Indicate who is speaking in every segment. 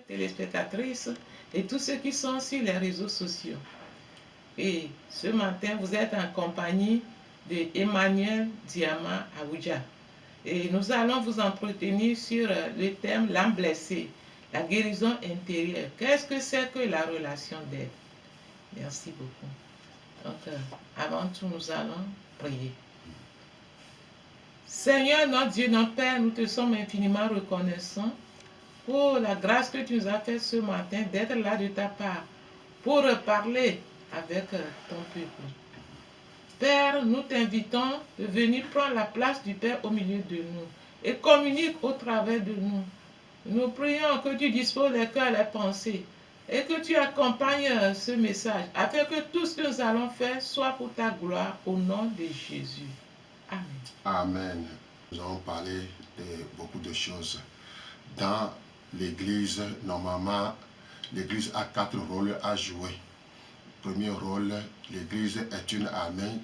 Speaker 1: téléspectatrices et tous ceux qui sont sur les réseaux sociaux. Et ce matin, vous êtes en compagnie de Emmanuel Diama Aouja. Et nous allons vous entretenir sur le thème l'âme blessée, la guérison intérieure. Qu'est-ce que c'est que la relation d'aide? Merci beaucoup. Donc, avant tout, nous allons prier. Seigneur, notre Dieu, notre Père, nous te sommes infiniment reconnaissants pour la grâce que tu nous as faite ce matin d'être là de ta part pour parler avec ton peuple. Père, nous t'invitons de venir prendre la place du Père au milieu de nous et communique au travers de nous. Nous prions que tu disposes les cœurs et les pensées et que tu accompagnes ce message afin que tout ce que nous allons faire soit pour ta gloire au nom de Jésus. Amen.
Speaker 2: Amen. Nous allons parler de beaucoup de choses. Dans l'Église, normalement, l'Église a 4 rôles à jouer. Premier rôle, l'Église est une armée.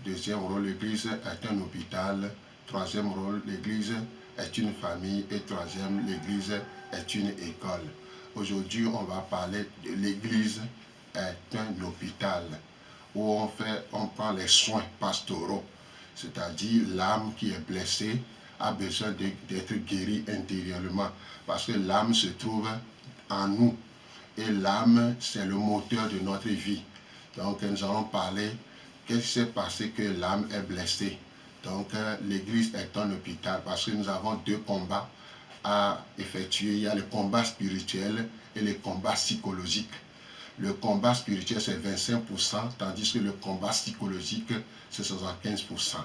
Speaker 2: Deuxième rôle, l'Église est un hôpital. Troisième rôle, l'Église est une famille. Et troisième, l'Église est une école. Aujourd'hui, on va parler de l'Église est un hôpital où on prend les soins pastoraux. C'est-à-dire l'âme qui est blessée a besoin d'être guérie intérieurement parce que l'âme se trouve en nous et l'âme c'est le moteur de notre vie. Donc nous allons parler qu'est-ce qui s'est passé que l'âme est blessée. Donc l'église est un hôpital parce que nous avons 2 combats à effectuer. Il y a le combat spirituel et le combat psychologique. Le combat spirituel, c'est 25%, tandis que le combat psychologique, c'est 75%.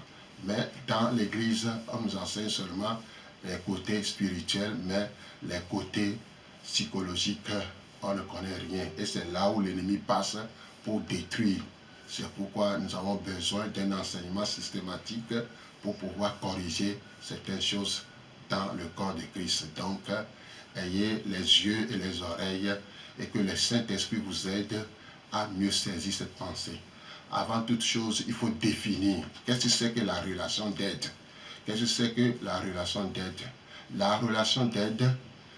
Speaker 2: Mais dans l'église, on nous enseigne seulement les côtés spirituels, mais les côtés psychologiques, on ne connaît rien. Et c'est là où l'ennemi passe pour détruire. C'est pourquoi nous avons besoin d'un enseignement systématique pour pouvoir corriger certaines choses dans le corps de Christ. Donc, ayez les yeux et les oreilles et que le Saint-Esprit vous aide à mieux saisir cette pensée. Avant toute chose, il faut définir qu'est-ce que c'est que la relation d'aide. Qu'est-ce que c'est que la relation d'aide? La relation d'aide,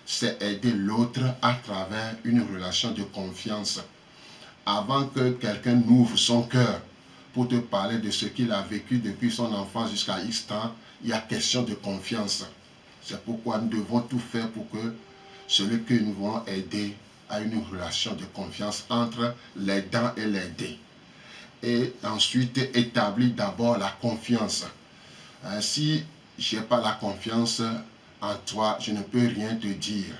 Speaker 2: c'est aider l'autre à travers une relation de confiance. Avant que quelqu'un n'ouvre son cœur pour te parler de ce qu'il a vécu depuis son enfance jusqu'à X temps, il y a question de confiance. C'est pourquoi nous devons tout faire pour que celui que nous voulons aider à une relation de confiance entre l'aidant et l'aidé. Et ensuite, établir d'abord la confiance. Si je n'ai pas la confiance en toi, je ne peux rien te dire.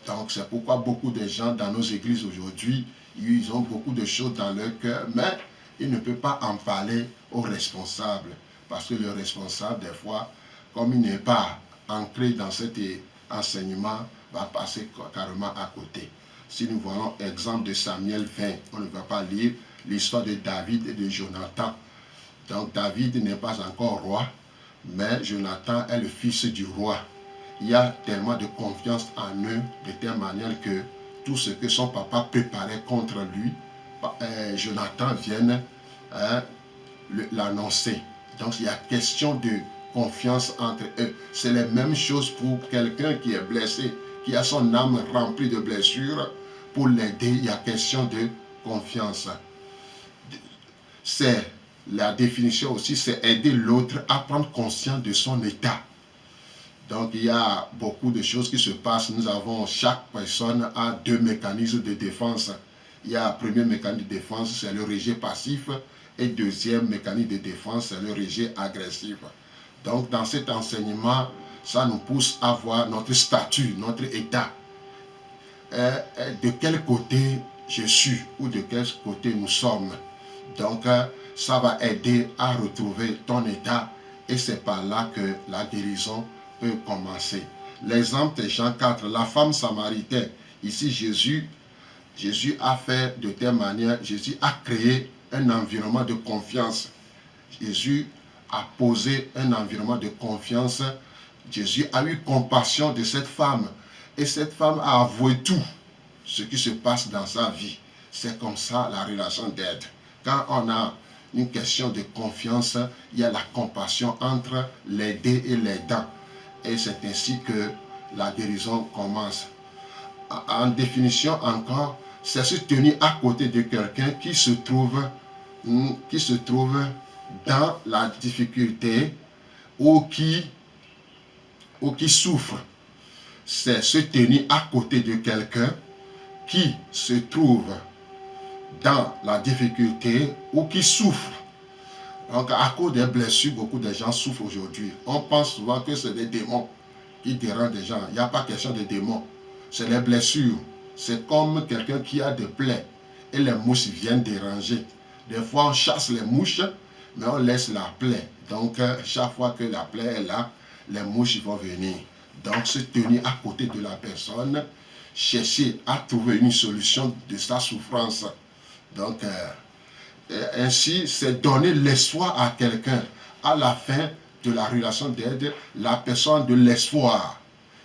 Speaker 2: Donc, c'est pourquoi beaucoup de gens dans nos églises aujourd'hui, ils ont beaucoup de choses dans leur cœur, mais ils ne peuvent pas en parler aux responsables. Parce que le responsable, des fois, comme il n'est pas ancré dans cet enseignement, va passer carrément à côté. Si nous voyons l'exemple de Samuel 20, on ne va pas lire l'histoire de David et de Jonathan. Donc David n'est pas encore roi, mais Jonathan est le fils du roi. Il y a tellement de confiance en eux, de telle manière que tout ce que son papa préparait contre lui, Jonathan vient l'annoncer. Donc il y a question de confiance entre eux. C'est la même chose pour quelqu'un qui est blessé, qui a son âme remplie de blessures. Pour l'aider, il y a question de confiance. C'est la définition aussi, c'est aider l'autre à prendre conscience de son état. Donc il y a beaucoup de choses qui se passent. Nous avons, chaque personne a 2 mécanismes de défense. Il y a un premier mécanisme de défense, c'est le rejet passif. Et deuxième mécanisme de défense, c'est le rejet agressif. Donc dans cet enseignement, ça nous pousse à voir notre statut, notre état. De quel côté je suis ou de quel côté nous sommes. Donc ça va aider à retrouver ton état et c'est par là que la guérison peut commencer. L'exemple de Jean 4, la femme samaritaine. Ici Jésus a fait de telle manière, Jésus a créé un environnement de confiance. Jésus a posé un environnement de confiance. Jésus a eu compassion de cette femme. Et cette femme a avoué tout ce qui se passe dans sa vie. C'est comme ça la relation d'aide. Quand on a une question de confiance, il y a la compassion entre l'aidé et l'aidant. Et c'est ainsi que la guérison commence. en définition encore, c'est se tenir à côté de quelqu'un qui se trouve dans la difficulté ou qui souffre. C'est se tenir à côté de quelqu'un qui se trouve dans la difficulté ou qui souffre. Donc, à cause des blessures, beaucoup de gens souffrent aujourd'hui. On pense souvent que c'est des démons qui dérangent les gens. Il n'y a pas question de démons. C'est les blessures. C'est comme quelqu'un qui a des plaies et les mouches viennent déranger. Des fois, on chasse les mouches, mais on laisse la plaie. Donc, chaque fois que la plaie est là, les mouches vont venir. Donc, se tenir à côté de la personne, chercher à trouver une solution de sa souffrance. Donc, ainsi, c'est donner l'espoir à quelqu'un. À la fin de la relation d'aide, la personne de l'espoir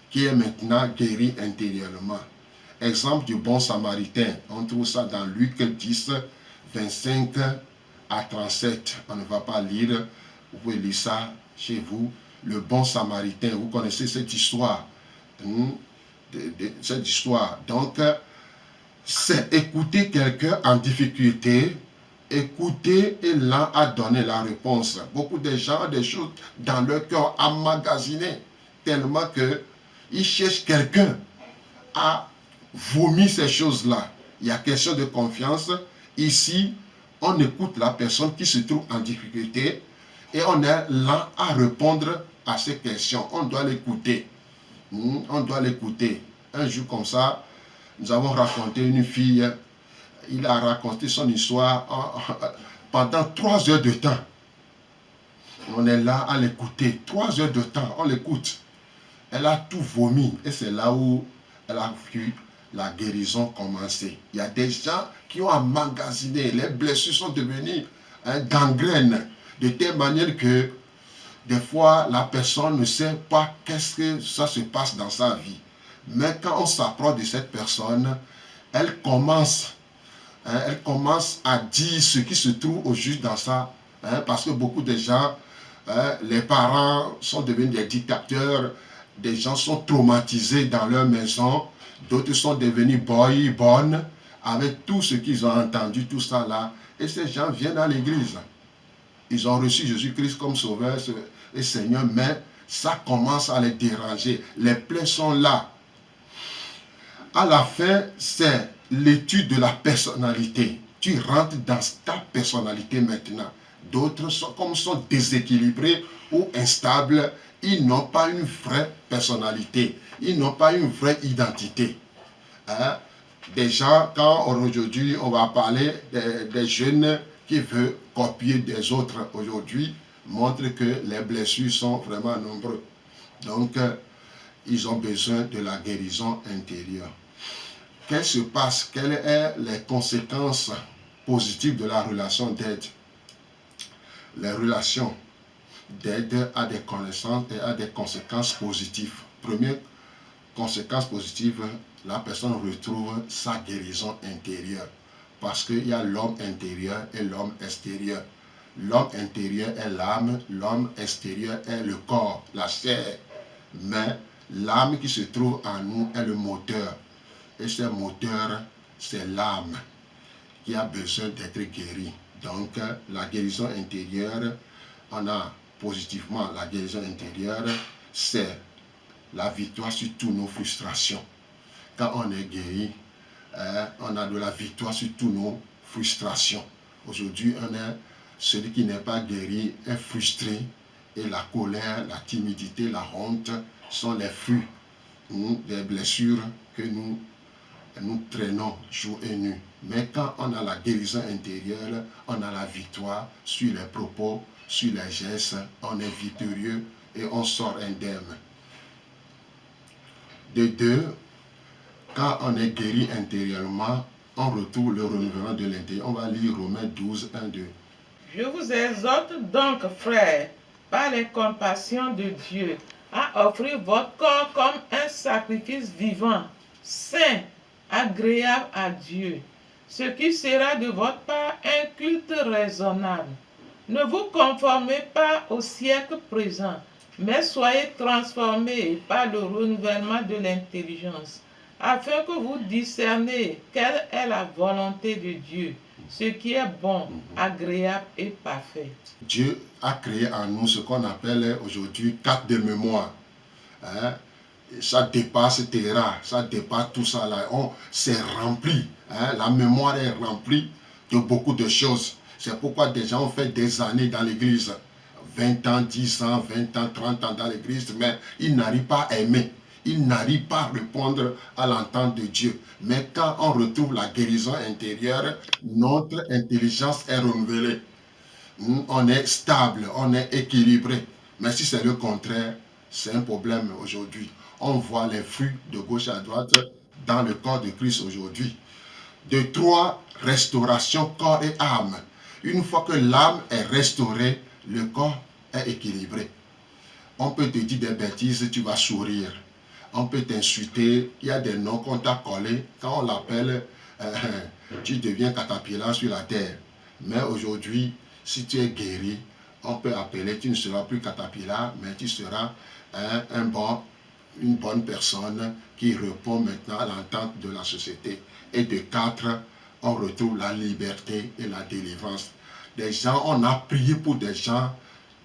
Speaker 2: qui est maintenant guérie intérieurement. Exemple du bon samaritain. On trouve ça dans Luc 10, 25 à 37. On ne va pas lire. Vous pouvez lire ça chez vous. Le bon samaritain. Vous connaissez cette histoire. Cette histoire. Donc, c'est écouter quelqu'un en difficulté. Écouter et là à donner la réponse. Beaucoup de gens ont des choses dans leur cœur emmagasinées tellement qu'ils cherchent quelqu'un à vomir ces choses-là. Il y a question de confiance. Ici, on écoute la personne qui se trouve en difficulté et on est là à répondre à ces questions. On doit l'écouter. On doit l'écouter. Un jour comme ça, nous avons raconté une fille. Il a raconté son histoire pendant 3 heures de temps. On est là à l'écouter. 3 heures de temps, on l'écoute. Elle a tout vomi. Et c'est là où elle a vu la guérison commencer. Il y a des gens qui ont emmagasiné. Les blessures sont devenues gangrènes. De telle manière que des fois, la personne ne sait pas qu'est-ce que ça se passe dans sa vie. Mais quand on s'approche de cette personne, elle commence à dire ce qui se trouve au juste dans ça. Parce que beaucoup de gens, les parents sont devenus des dictateurs, des gens sont traumatisés dans leur maison, d'autres sont devenus boy, bonnes, avec tout ce qu'ils ont entendu, tout ça là. Et ces gens viennent à l'église. Ils ont reçu Jésus-Christ comme sauveur et Seigneur, mais ça commence à les déranger. Les plaies sont là. À la fin, c'est l'étude de la personnalité. Tu rentres dans ta personnalité maintenant. D'autres sont déséquilibrés ou instables. Ils n'ont pas une vraie personnalité. Ils n'ont pas une vraie identité. Des gens, quand aujourd'hui on va parler des jeunes qui veulent copier des autres aujourd'hui, montrent que les blessures sont vraiment nombreuses. Donc, ils ont besoin de la guérison intérieure. Qu'est-ce qui se passe? Quelles sont les conséquences positives de la relation d'aide? Les relations d'aide ont des connaissances et ont des conséquences positives. Première conséquence positive, la personne retrouve sa guérison intérieure. Parce qu'il y a l'homme intérieur et l'homme extérieur. L'homme intérieur est l'âme, l'homme extérieur est le corps, la chair. Mais l'âme qui se trouve en nous est le moteur. Et ce moteur, c'est l'âme qui a besoin d'être guérie. Donc, la guérison intérieure, on a positivement la guérison intérieure, c'est la victoire sur toutes nos frustrations. Quand on est guéri, on a de la victoire sur toutes nos frustrations. Aujourd'hui, celui qui n'est pas guéri est frustré et la colère, la timidité, la honte sont les fruits des blessures que nous traînons jour et nuit. Mais quand on a la guérison intérieure, on a la victoire sur les propos, sur les gestes, on est victorieux et on sort indemne. De deux, quand on est guéri intérieurement, on retrouve le renouvellement de l'intérieur. On va lire Romains 12, 1, 2.
Speaker 1: Je vous exhorte donc, frères, par les compassions de Dieu, à offrir votre corps comme un sacrifice vivant, saint, agréable à Dieu, ce qui sera de votre part un culte raisonnable. Ne vous conformez pas au siècle présent, mais soyez transformés par le renouvellement de l'intelligence, afin que vous discerniez quelle est la volonté de Dieu, ce qui est bon, agréable et parfait.
Speaker 2: Dieu a créé en nous ce qu'on appelle aujourd'hui carte de mémoire. Hein? Ça dépasse Terra, ça dépasse tout ça là. C'est rempli. Hein? La mémoire est remplie de beaucoup de choses. C'est pourquoi des gens ont fait des années dans l'église. 20 ans, 10 ans, 20 ans, 30 ans dans l'église, mais ils n'arrivent pas à aimer. Ils n'arrivent pas à répondre à l'entente de Dieu. Mais quand on retrouve la guérison intérieure, notre intelligence est renouvelée. On est stable, on est équilibré. Mais si c'est le contraire, c'est un problème aujourd'hui. On voit les fruits de gauche à droite dans le corps de Christ aujourd'hui. De 3, restauration corps et âme. Une fois que l'âme est restaurée, le corps est équilibré. On peut te dire des bêtises, tu vas sourire. On peut t'insulter, il y a des noms qu'on t'a collés. Quand on l'appelle, tu deviens caterpillar sur la terre. Mais aujourd'hui, si tu es guéri, on peut appeler, tu ne seras plus caterpillar, mais tu seras une bonne personne qui répond maintenant à l'entente de la société. Et de 4, on retrouve la liberté et la délivrance. Des gens, on a prié pour des gens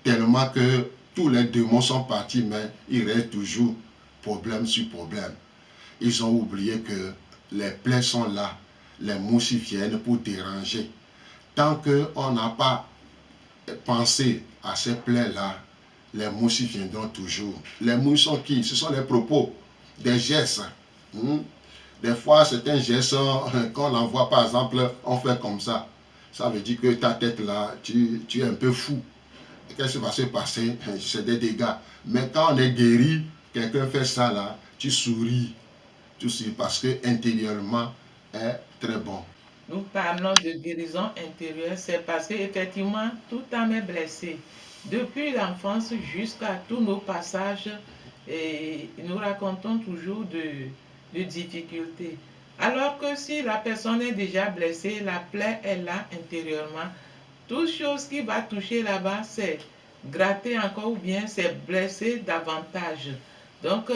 Speaker 2: tellement que tous les démons sont partis, mais il reste toujours problème sur problème. Ils ont oublié que les plaies sont là, les mouches viennent pour déranger. Tant qu'on n'a pas pensé à ces plaies-là, les mouches viendront toujours. Les mouches sont qui? Ce sont les propos, des gestes. Des fois, c'est un geste qu'on envoie, par exemple, on fait comme ça. Ça veut dire que ta tête là, tu es un peu fou. Qu'est-ce qui va se passer? C'est des dégâts. Mais quand on est guéri, quelqu'un fait ça là, tu souris. Tu souris parce que intérieurement est très bon.
Speaker 1: Nous parlons de guérison intérieure, c'est parce qu'effectivement, toute âme est blessée. Depuis l'enfance jusqu'à tous nos passages, et nous racontons toujours de difficultés. Alors que si la personne est déjà blessée, la plaie est là intérieurement. Toute chose qui va toucher là-bas, c'est gratter encore ou bien c'est blesser davantage. Donc,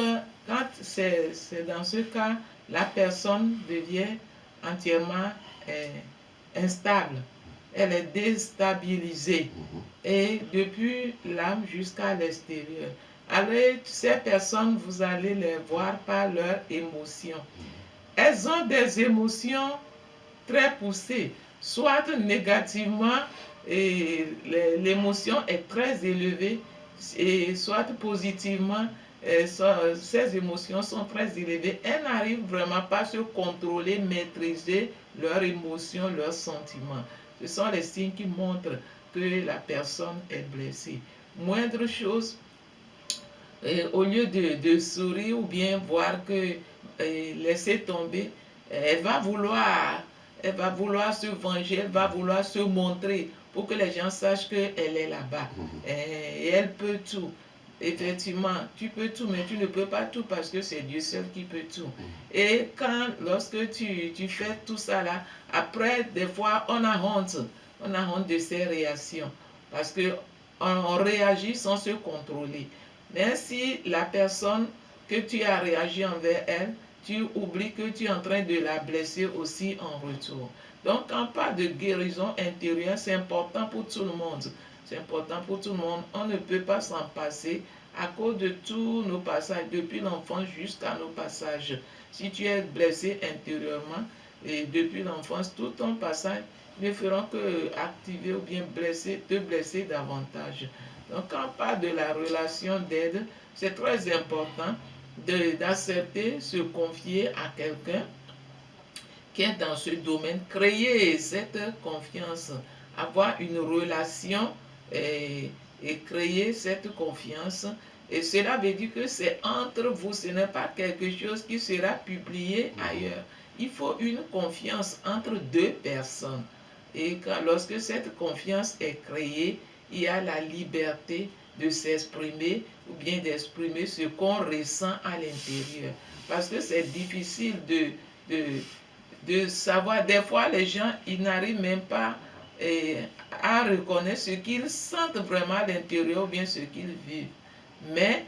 Speaker 1: quand c'est dans ce cas, la personne devient entièrement instable. Elle est déstabilisée. Et depuis l'âme jusqu'à l'extérieur. Alors, ces personnes, vous allez les voir par leurs émotions. Elles ont des émotions très poussées, soit négativement, et l'émotion est très élevée, et soit positivement, ces émotions sont très élevées. Elles n'arrivent vraiment pas à se contrôler, maîtriser leurs émotions, leurs sentiments. Ce sont les signes qui montrent que la personne est blessée. Moindre chose, au lieu de sourire ou bien voir que laisser tomber, elle va vouloir se venger, elle va vouloir se montrer pour que les gens sachent qu'elle est là-bas. Et elle peut tout. Effectivement, tu peux tout, mais tu ne peux pas tout parce que c'est Dieu seul qui peut tout. Et lorsque tu fais tout ça là, après, des fois, on a honte. On a honte de ces réactions parce qu'on réagit sans se contrôler. Mais si la personne que tu as réagi envers elle, tu oublies que tu es en train de la blesser aussi en retour. Donc, quand on parle de guérison intérieure, c'est important pour tout le monde. C'est important pour tout le monde. On ne peut pas s'en passer à cause de tous nos passages, depuis l'enfance jusqu'à nos passages. Si tu es blessé intérieurement, et depuis l'enfance, tout ton passage ne feront que activer ou bien te blesser davantage. Donc, quand on parle de la relation d'aide, c'est très important d'accepter, se confier à quelqu'un qui est dans ce domaine, créer cette confiance, avoir une relation et créer cette confiance. Et cela veut dire que c'est entre vous, ce n'est pas quelque chose qui sera publié ailleurs. Il faut une confiance entre deux personnes. Et lorsque cette confiance est créée, il y a la liberté de s'exprimer ou bien d'exprimer ce qu'on ressent à l'intérieur. Parce que c'est difficile de savoir. Des fois, les gens, ils n'arrivent même pas à reconnaître ce qu'ils sentent vraiment à l'intérieur ou bien ce qu'ils vivent. Mais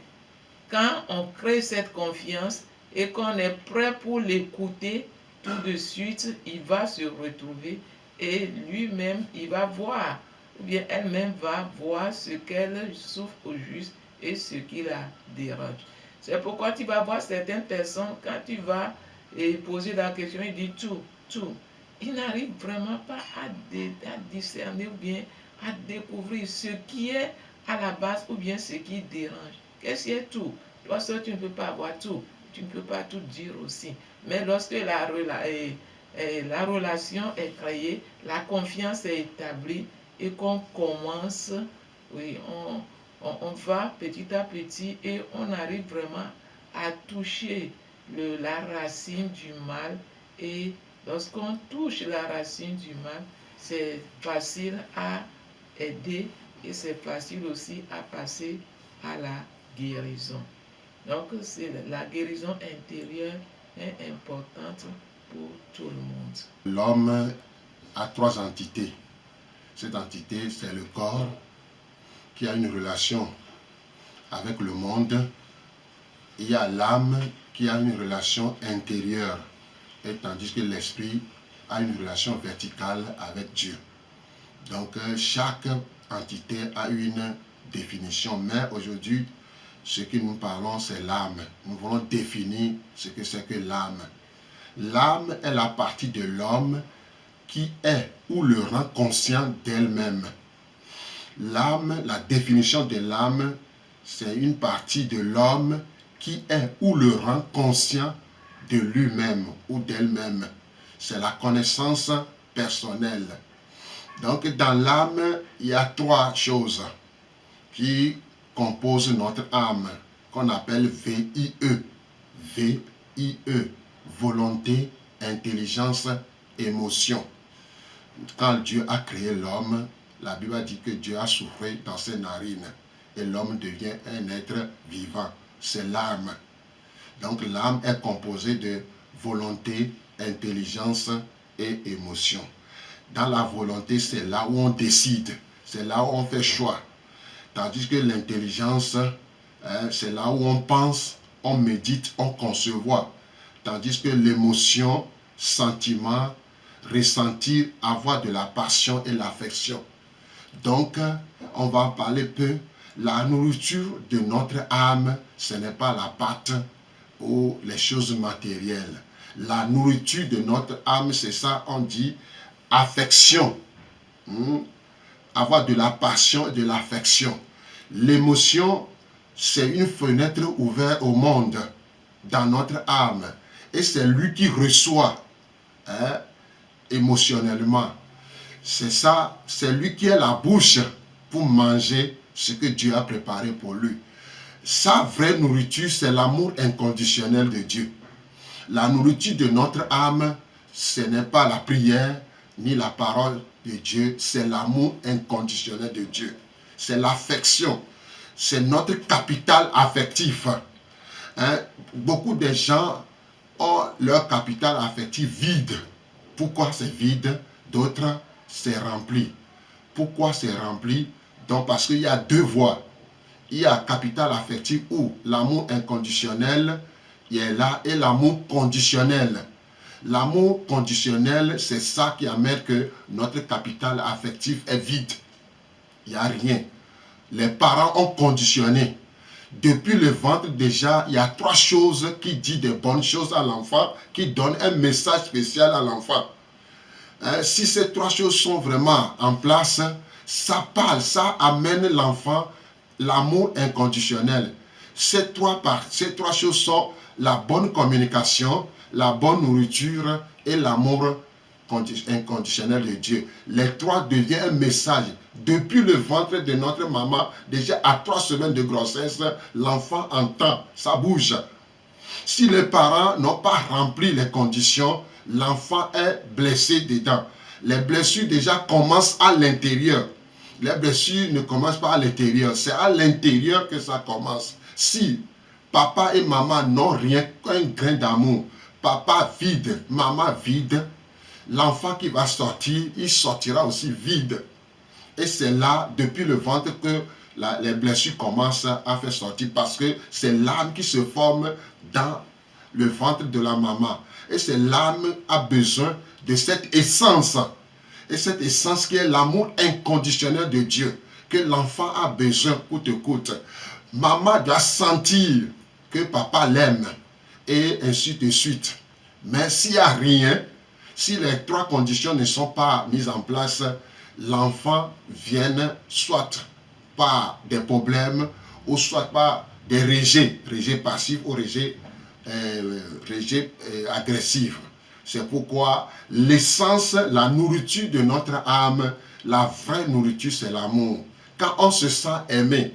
Speaker 1: quand on crée cette confiance, et qu'on est prêt pour l'écouter, tout de suite, il va se retrouver et lui-même, il va voir, ou bien elle-même va voir ce qu'elle souffre au juste et ce qui la dérange. C'est pourquoi tu vas voir certaines personnes, quand tu vas poser la question, ils disent tout. Ils n'arrivent vraiment pas à discerner ou bien à découvrir ce qui est à la base ou bien ce qui dérange. Qu'est-ce qui est tout? Toi seul, tu ne peux pas avoir tout. Tu ne peux pas tout dire aussi. Mais lorsque la relation est créée, la confiance est établie et qu'on commence, oui, on va petit à petit et on arrive vraiment à toucher la racine du mal. Et lorsqu'on touche la racine du mal, c'est facile à aider et c'est facile aussi à passer à la guérison. Donc, la guérison intérieure est importante pour tout le monde.
Speaker 2: L'homme a trois entités. Cette entité, c'est le corps qui a une relation avec le monde. Il y a l'âme qui a une relation intérieure, et tandis que l'esprit a une relation verticale avec Dieu. Donc, chaque entité a une définition, mais aujourd'hui, ce que nous parlons, c'est l'âme. Nous voulons définir ce que c'est que l'âme. L'âme est la partie de l'homme qui est ou le rend conscient d'elle-même. L'âme, la définition de l'âme, c'est une partie de l'homme qui est ou le rend conscient de lui-même ou d'elle-même. C'est la connaissance personnelle. Donc, dans l'âme, il y a trois choses qui composent notre âme, qu'on appelle VIE. VIE, volonté, intelligence, émotion. Quand Dieu a créé l'homme, la Bible a dit que Dieu a soufflé dans ses narines et l'homme devient un être vivant. C'est l'âme. Donc l'âme est composée de volonté, intelligence et émotion. Dans la volonté, c'est là où on décide, c'est là où on fait choix. Tandis que l'intelligence, c'est là où on pense, on médite, on concevoir. Tandis que l'émotion, sentiment, ressentir, avoir de la passion et l'affection. Donc, on va en parler peu. La nourriture de notre âme, ce n'est pas la pâte ou les choses matérielles. La nourriture de notre âme, c'est ça, on dit affection. Avoir de la passion et de l'affection. L'émotion, c'est une fenêtre ouverte au monde dans notre âme. Et c'est lui qui reçoit émotionnellement. C'est ça, c'est lui qui est la bouche pour manger ce que Dieu a préparé pour lui. Sa vraie nourriture, c'est l'amour inconditionnel de Dieu. La nourriture de notre âme, ce n'est pas la prière ni la parole de Dieu, c'est l'amour inconditionnel de Dieu. C'est l'affection. C'est notre capital affectif. Beaucoup de gens ont leur capital affectif vide. Pourquoi c'est vide? D'autres, c'est rempli. Pourquoi c'est rempli? Donc parce qu'il y a deux voies. Il y a capital affectif où l'amour inconditionnel est là et l'amour conditionnel. L'amour conditionnel, c'est ça qui amène que notre capital affectif est vide. Il n'y a rien. Les parents ont conditionné. Depuis le ventre déjà, il y a trois choses qui disent des bonnes choses à l'enfant, qui donnent un message spécial à l'enfant. Si ces trois choses sont vraiment en place, ça parle, ça amène l'enfant l'amour inconditionnel. Ces trois choses sont la bonne communication, la bonne nourriture et l'amour inconditionnel de Dieu. Les trois deviennent un message. Depuis le ventre de notre maman, déjà à 3 semaines de grossesse, l'enfant entend, ça bouge. Si les parents n'ont pas rempli les conditions, l'enfant est blessé dedans. Les blessures déjà commencent à l'intérieur. Les blessures ne commencent pas à l'intérieur, c'est à l'intérieur que ça commence. Si papa et maman n'ont rien qu'un grain d'amour, papa vide, maman vide, l'enfant qui va sortir, il sortira aussi vide. Et c'est là, depuis le ventre, que les blessures commencent à faire sortir parce que c'est l'âme qui se forme dans le ventre de la maman. Et c'est l'âme a besoin de cette essence. Et cette essence qui est l'amour inconditionnel de Dieu, que l'enfant a besoin coûte que coûte. Maman doit sentir que papa l'aime, et ainsi de suite. Mais s'il n'y a rien, si les trois conditions ne sont pas mises en place, l'enfant vient soit par des problèmes, ou soit par des rejets passifs ou rejets agressifs. C'est pourquoi l'essence, la nourriture de notre âme, la vraie nourriture, c'est l'amour. Quand on se sent aimé,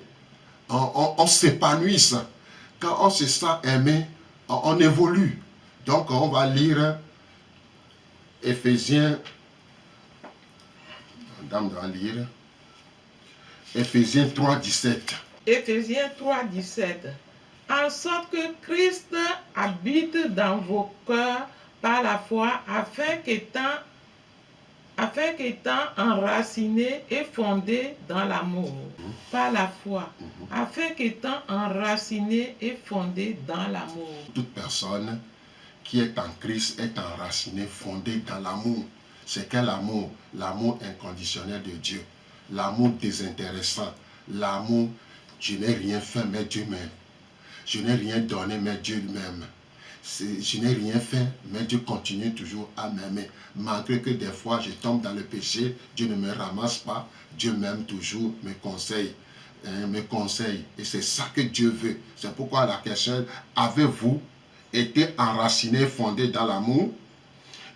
Speaker 2: on s'épanouit. Quand on se sent aimé, on évolue. Donc on va lire Éphésiens. Madame doit lire Éphésiens 3, 17.
Speaker 1: Éphésiens 3, 17. En sorte que Christ habite dans vos cœurs par la foi, afin qu'étant enraciné et fondé dans l'amour, par la foi, afin qu'étant enraciné et fondé dans l'amour.
Speaker 2: Toute personne qui est en Christ est enracinée, fondée dans l'amour. C'est quel amour? L'amour inconditionnel de Dieu, l'amour désintéressant, l'amour, je n'ai rien fait mais Dieu m'aime. Je n'ai rien donné mais Dieu m'aime. Je n'ai rien fait, mais Dieu continue toujours à m'aimer. Malgré que des fois je tombe dans le péché, Dieu ne me ramasse pas. Dieu m'aime toujours, me conseille. Et c'est ça que Dieu veut. C'est pourquoi la question, avez-vous été enraciné, fondé dans l'amour?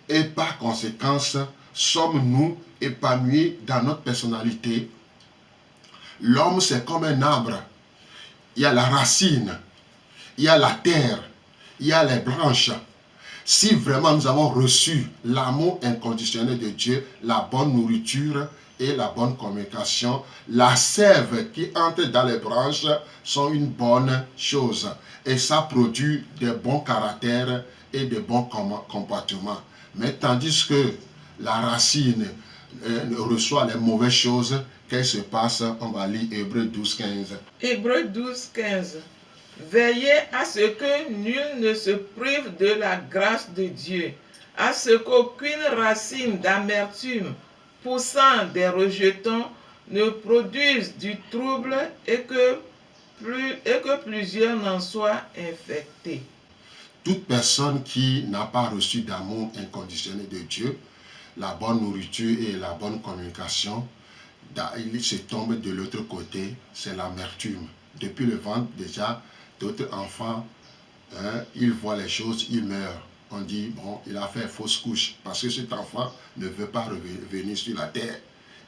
Speaker 2: Et par conséquence, sommes-nous épanouis dans notre personnalité? L'homme, c'est comme un arbre. Il y a la racine, il y a la terre, il y a les branches. Si vraiment nous avons reçu l'amour inconditionnel de Dieu, la bonne nourriture et la bonne communication, la sève qui entre dans les branches sont une bonne chose. Et ça produit de bons caractères et de bons comportements. Mais tandis que la racine reçoit les mauvaises choses, qu'est-ce qui se passe? On va lire Hébreux 12, 15.
Speaker 1: Hébreux 12, 15. Veillez à ce que nul ne se prive de la grâce de Dieu, à ce qu'aucune racine d'amertume poussant des rejetons ne produise du trouble et que plusieurs n'en soient infectés.
Speaker 2: Toute personne qui n'a pas reçu d'amour inconditionnel de Dieu, la bonne nourriture et la bonne communication, il se tombe de l'autre côté, c'est l'amertume. Depuis le ventre déjà, d'autres enfants, ils voient les choses, ils meurent. On dit, bon, il a fait fausse couche, parce que cet enfant ne veut pas revenir sur la terre.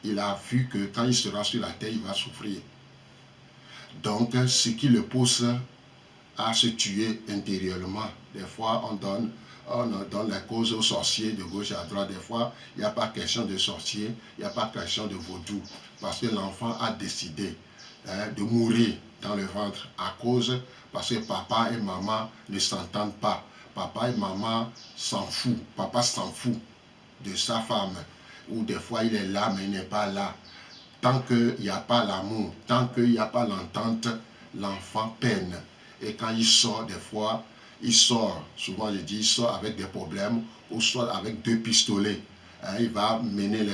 Speaker 2: Il a vu que quand il sera sur la terre, il va souffrir. Donc, ce qui le pousse à se tuer intérieurement. Des fois, on donne la cause aux sorciers de gauche à droite. Des fois, il n'y a pas question de sorcier, il n'y a pas question de vaudou, parce que l'enfant a décidé de mourir dans le ventre parce que papa et maman ne s'entendent pas. Papa et maman s'en foutent. Papa s'en fout de sa femme. Ou des fois, il est là, mais il n'est pas là. Tant qu'il n'y a pas l'amour, tant qu'il n'y a pas l'entente, l'enfant peine. Et quand il sort, des fois, il sort, souvent je dis, il sort avec des problèmes, ou soit avec 2 pistolets. Il va mener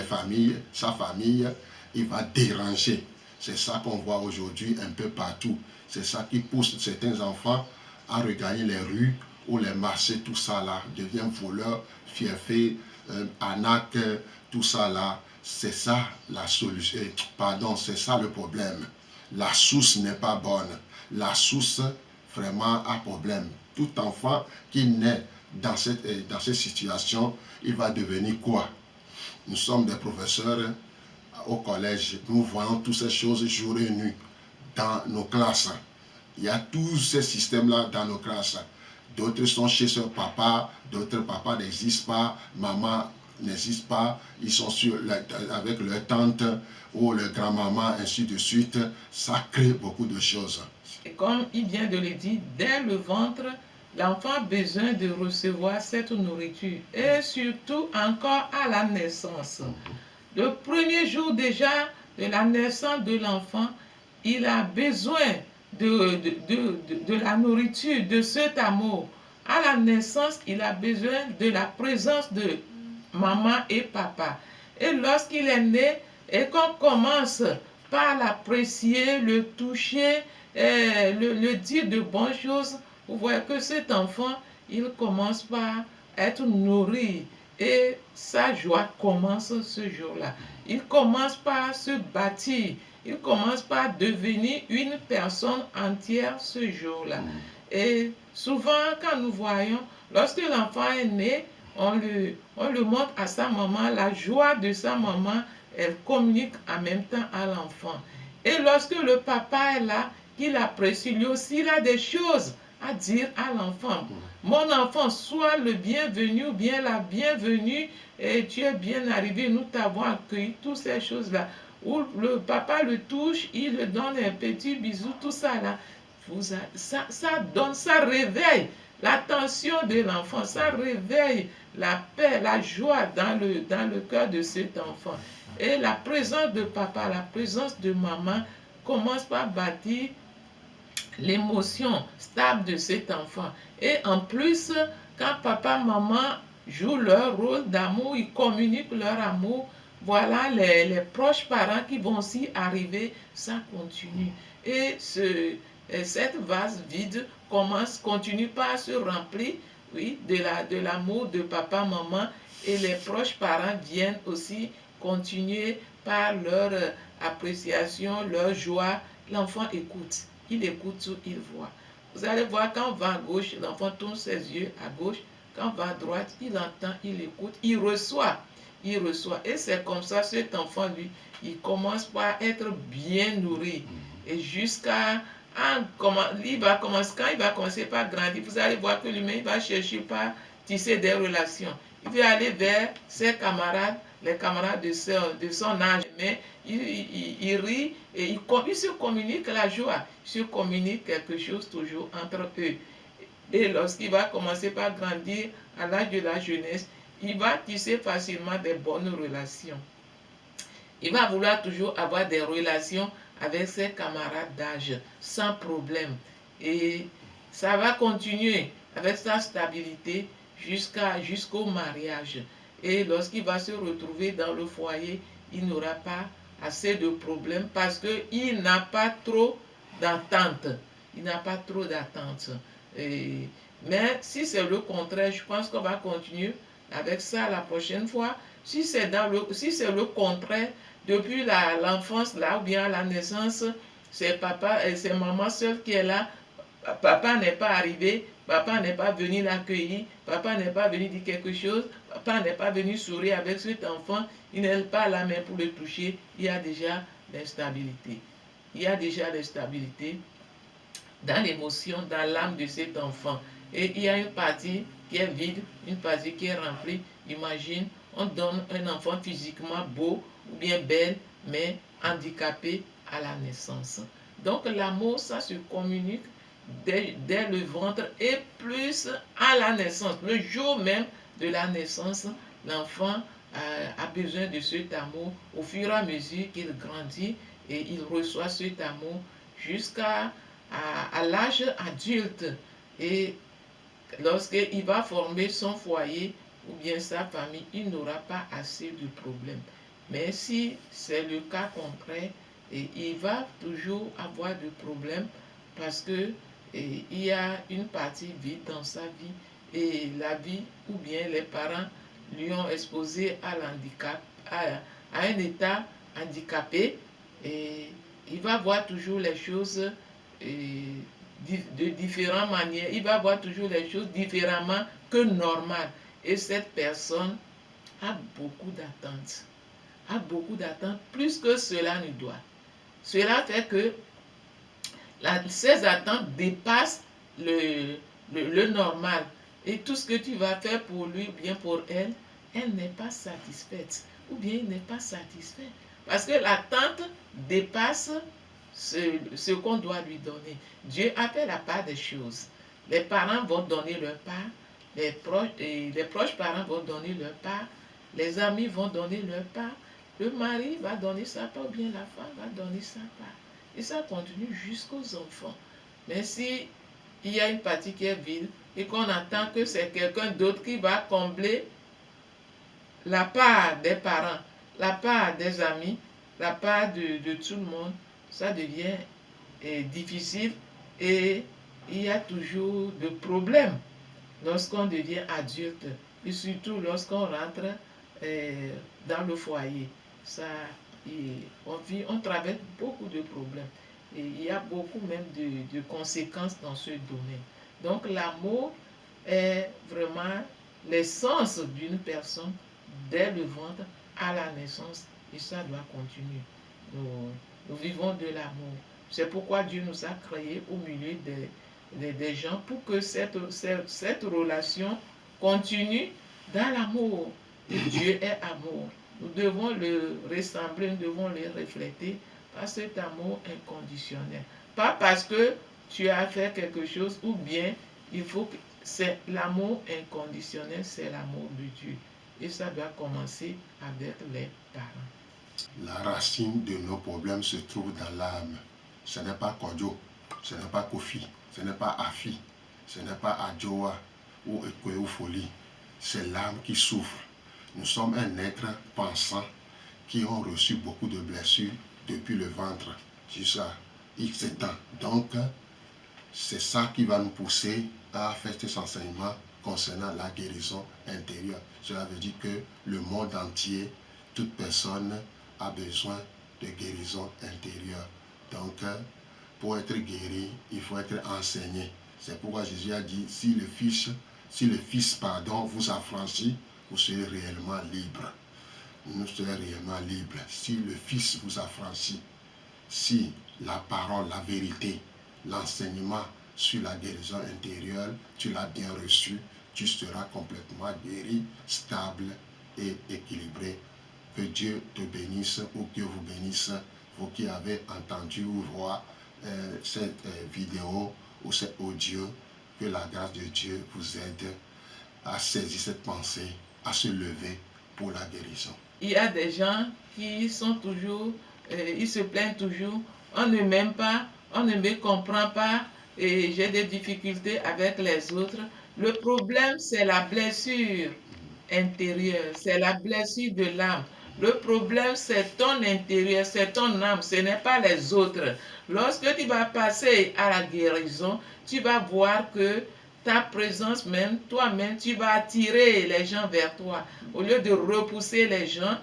Speaker 2: sa famille, il va déranger. C'est ça qu'on voit aujourd'hui un peu partout. C'est ça qui pousse certains enfants à regagner les rues ou les marchés, tout ça là, devient voleur, fiefé, arnaque, tout ça là. C'est ça la solution, c'est ça le problème. La source n'est pas bonne. La source vraiment a problème. Tout enfant qui naît dans cette situation, il va devenir quoi? Nous sommes des professeurs au collège, nous voyons toutes ces choses jour et nuit dans nos classes. Il y a tous ces systèmes-là dans nos classes. D'autres sont chez leur papa, d'autres papas n'existent pas, maman n'existe pas, ils sont avec leur tante ou leur grand-maman, ainsi de suite. Ça crée beaucoup de choses.
Speaker 1: Et comme il vient de le dire, dès le ventre, l'enfant a besoin de recevoir cette nourriture. Et surtout encore à la naissance. Le premier jour déjà de la naissance de l'enfant, il a besoin de la nourriture, de cet amour. À la naissance, il a besoin de la présence de maman et papa. Et lorsqu'il est né, et qu'on commence par l'apprécier, le toucher, le dire de bonnes choses, vous voyez que cet enfant, il commence par être nourri et sa joie commence ce jour-là. Il commence par se bâtir, il commence par devenir une personne entière ce jour-là. Et souvent, quand nous voyons, lorsque l'enfant est né, on le montre à sa maman, la joie de sa maman, elle communique en même temps à l'enfant. Et lorsque le papa est là, qu'il apprécie, lui aussi, il a des choses à dire à l'enfant. Mon enfant, sois le bienvenu ou bien la bienvenue, et tu es bien arrivé, nous t'avons accueilli, toutes ces choses-là. Où le papa le touche, il le donne un petit bisou, tout ça là. Ça réveille l'attention de l'enfant, ça réveille la paix, la joie dans le cœur de cet enfant. Et la présence de papa, la présence de maman commence par bâtir l'émotion stable de cet enfant. Et en plus, quand papa, maman jouent leur rôle d'amour, ils communiquent leur amour, voilà les proches parents qui vont aussi arriver, ça continue. Et cette vase vide continue pas à se remplir, oui, de l'amour de papa, maman, et les proches parents viennent aussi continuer par leur appréciation, leur joie. L'enfant écoute, il écoute tout, il voit. Vous allez voir, quand on va à gauche, l'enfant tourne ses yeux à gauche, quand on va à droite, il entend, il écoute, il reçoit. Il reçoit. Et c'est comme ça, cet enfant, lui, il commence par être bien nourri. Et jusqu'à quand il va commencer par grandir, vous allez voir que lui-même, il va chercher par tisser des relations. Il va aller vers ses camarades, les camarades de son âge, mais il rit et il se communique la joie, il se communique quelque chose toujours entre eux. Et lorsqu'il va commencer par grandir à l'âge de la jeunesse, il va tisser facilement des bonnes relations. Il va vouloir toujours avoir des relations avec ses camarades d'âge, sans problème. Et ça va continuer avec sa stabilité jusqu'au mariage. Et lorsqu'il va se retrouver dans le foyer, il n'aura pas assez de problèmes parce qu'il n'a pas trop d'attente. Il n'a pas trop d'attente. Mais si c'est le contraire, je pense qu'on va continuer avec ça la prochaine fois. Si c'est le contraire, depuis l'enfance là ou bien la naissance, c'est papa et c'est maman seule qui est là. Papa n'est pas arrivé, papa n'est pas venu l'accueillir, papa n'est pas venu dire quelque chose, papa n'est pas venu sourire avec cet enfant, il n'est pas là même pour le toucher, il y a déjà l'instabilité. Il y a déjà l'instabilité dans l'émotion, dans l'âme de cet enfant. Et il y a une partie qui est vide, une partie qui est remplie. Imagine, on donne un enfant physiquement beau ou bien belle, mais handicapé à la naissance. Donc l'amour, ça se communique dès le ventre et plus à la naissance. Le jour même de la naissance, l'enfant a besoin de cet amour au fur et à mesure qu'il grandit et il reçoit cet amour jusqu'à l'âge adulte. Et lorsqu'il va former son foyer ou bien sa famille, il n'aura pas assez de problèmes. Mais si c'est le cas contraire, il va toujours avoir de problèmes parce que il y a une partie vide dans sa vie et la vie ou bien les parents lui ont exposé à l'handicap, à un état handicapé, et il va voir toujours les choses de différentes manières. Il va voir toujours les choses différemment que normal. Et cette personne a beaucoup d'attentes. Plus que cela ne doit. Cela fait que ces attentes dépassent le normal. Et tout ce que tu vas faire pour lui, bien pour elle, elle n'est pas satisfaite. Ou bien il n'est pas satisfait. Parce que l'attente dépasse ce qu'on doit lui donner. Dieu a fait la part des choses. Les parents vont donner leur part, les proches parents vont donner leur part, les amis vont donner leur part, le mari va donner sa part, ou bien la femme va donner sa part. Et ça continue jusqu'aux enfants. Mais si il y a une partie qui est vide, et qu'on attend que c'est quelqu'un d'autre qui va combler la part des parents, la part des amis, la part de tout le monde, ça devient difficile et il y a toujours de problèmes lorsqu'on devient adulte et surtout lorsqu'on rentre dans le foyer. Ça, on traverse beaucoup de problèmes et il y a beaucoup même de conséquences dans ce domaine. Donc l'amour est vraiment l'essence d'une personne dès le ventre à la naissance et ça doit continuer. Nous vivons de l'amour. C'est pourquoi Dieu nous a créés au milieu des gens pour que cette relation continue dans l'amour. Et Dieu est amour. Nous devons le ressembler, nous devons le refléter par cet amour inconditionnel. Pas parce que tu as fait quelque chose ou bien il faut que c'est l'amour inconditionnel, c'est l'amour de Dieu. Et ça doit commencer avec les parents.
Speaker 2: La racine de nos problèmes se trouve dans l'âme. Ce n'est pas Kodjo, ce n'est pas Kofi, ce n'est pas Afi, ce n'est pas Adjoa ou Ekweoufoli. C'est l'âme qui souffre. Nous sommes un être pensant qui ont reçu beaucoup de blessures depuis le ventre jusqu'à X temps. Donc, c'est ça qui va nous pousser à faire cet enseignement concernant la guérison intérieure. Cela veut dire que le monde entier, toute personne a besoin de guérison intérieure. Donc, pour être guéri, il faut être enseigné. C'est pourquoi Jésus a dit, si le Fils vous affranchit, vous serez réellement libre. Nous serons réellement libres. Si le Fils vous affranchit, si la parole, la vérité, l'enseignement sur la guérison intérieure, tu l'as bien reçu, tu seras complètement guéri, stable et équilibré. Que Dieu te bénisse ou que vous bénisse, vous qui avez entendu ou voir cette vidéo ou cet audio, que la grâce de Dieu vous aide à saisir cette pensée, à se lever pour la guérison.
Speaker 1: Il y a des gens qui sont toujours, ils se plaignent toujours, on ne m'aime pas, on ne me comprend pas et j'ai des difficultés avec les autres. Le problème, c'est la blessure intérieure, c'est la blessure de l'âme. Le problème, c'est ton intérieur, c'est ton âme, ce n'est pas les autres. Lorsque tu vas passer à la guérison, tu vas voir que ta présence même, toi-même, tu vas attirer les gens vers toi. Au lieu de repousser les gens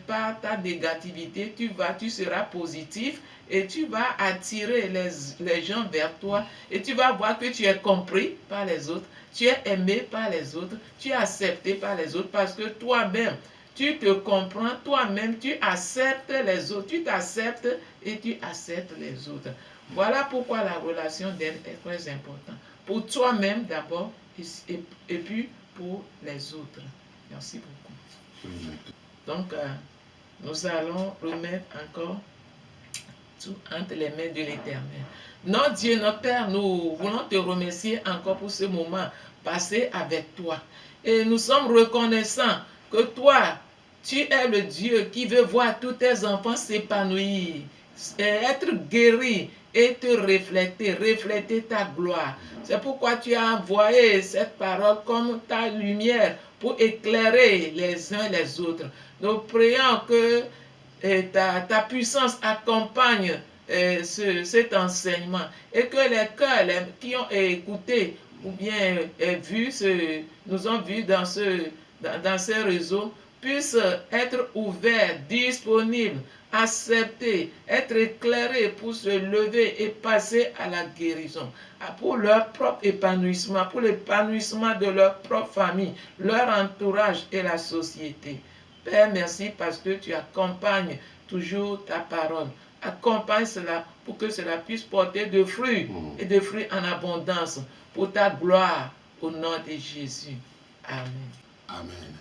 Speaker 1: par ta négativité, tu seras positif et tu vas attirer les gens vers toi et tu vas voir que tu es compris par les autres, tu es aimé par les autres, tu es accepté par les autres parce que toi-même, tu te comprends, toi-même, tu acceptes les autres, tu t'acceptes et tu acceptes les autres. Voilà pourquoi la relation d'aide est très importante. Pour toi-même d'abord et puis pour les autres. Merci beaucoup. Donc, nous allons remettre encore tout entre les mains de l'Éternel. Notre Dieu, notre Père, nous voulons te remercier encore pour ce moment passé avec toi. Et nous sommes reconnaissants que toi, tu es le Dieu qui veut voir tous tes enfants s'épanouir, être guéris et te refléter ta gloire. C'est pourquoi tu as envoyé cette parole comme ta lumière pour éclairer les uns les autres. Nous prions que ta puissance accompagne cet enseignement et que les cœurs qui ont écouté ou bien nous ont vus dans ces réseaux puissent être ouverts, disponibles, acceptés, être éclairés pour se lever et passer à la guérison, pour leur propre épanouissement, pour l'épanouissement de leur propre famille, leur entourage et la société. Père, merci parce que tu accompagnes toujours ta parole. Accompagne cela pour que cela puisse porter de fruits et de fruits en abondance pour ta gloire au nom de Jésus. Amen.
Speaker 2: Amen.